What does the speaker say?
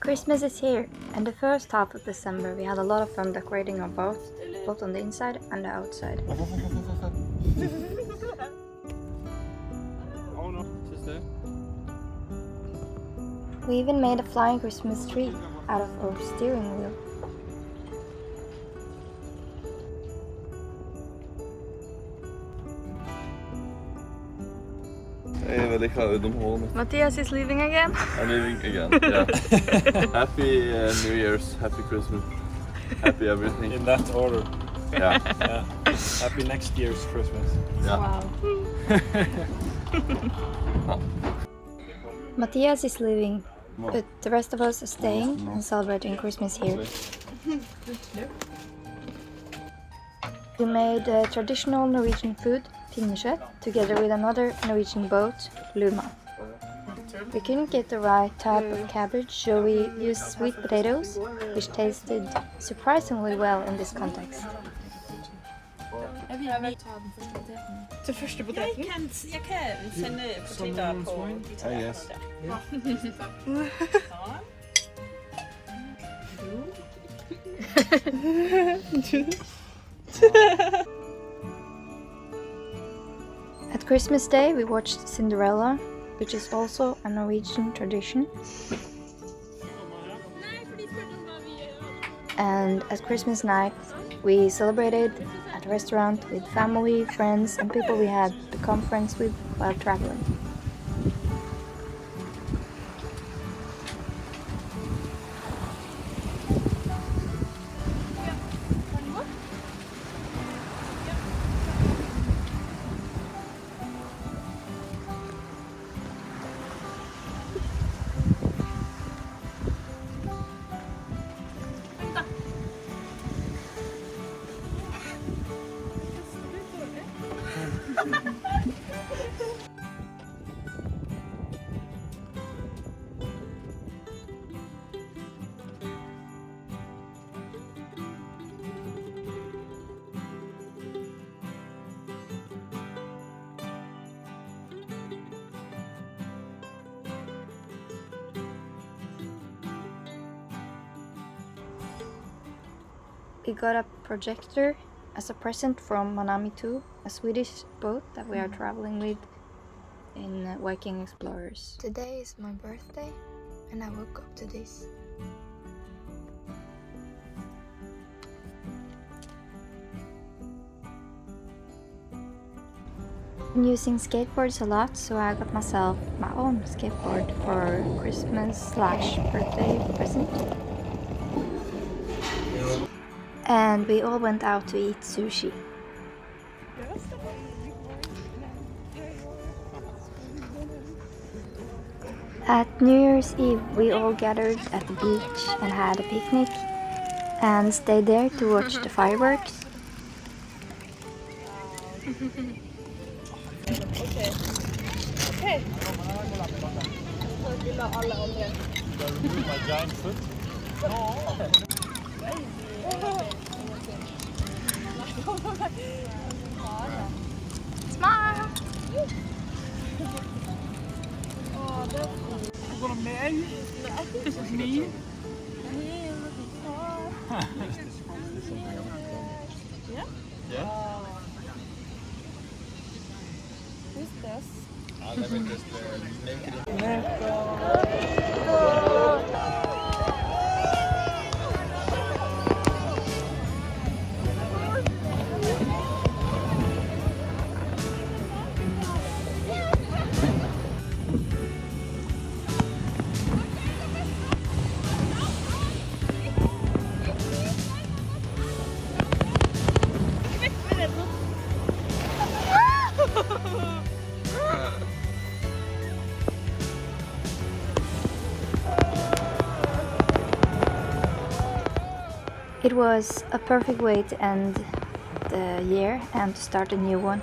Christmas is here, and the first half of December we had a lot of fun decorating our boat, both on the inside and the outside. Oh no, just there. We even made a flying Christmas tree out of our steering wheel. Matthias is leaving again. I'm leaving again, yeah. Happy New Year's, happy Christmas, happy everything. In that order. Yeah. Yeah. Happy next year's Christmas. Yeah. Wow. Matthias is leaving, but the rest of us are staying and celebrating Christmas here. We made traditional Norwegian food, pinnekjøtt, together with another Norwegian boat, luma. We couldn't get the right type of cabbage, so we used sweet potatoes, which tasted surprisingly well in this context. Til første poteten? Jeg kan sende poteter på de to. Yes. At Christmas Day we watched Cinderella, which is also a Norwegian tradition. And at Christmas night we celebrated at a restaurant with family, friends and people we had become friends with while traveling. We got a projector as a present from Mandi, a Swedish boat that we are traveling with in Viking Explorers. Today is my birthday and I woke up to this. I'm using skateboards a lot, so I got myself my own skateboard for Christmas/birthday present. And we all went out to eat sushi. At New Year's Eve, we all gathered at the beach and had a picnic and stayed there to watch the fireworks. Okay. My giant foot. Smile! Gonna marry me? Yeah? Yeah. Who's this? Let me just make it. It was a perfect way to end the year and to start a new one.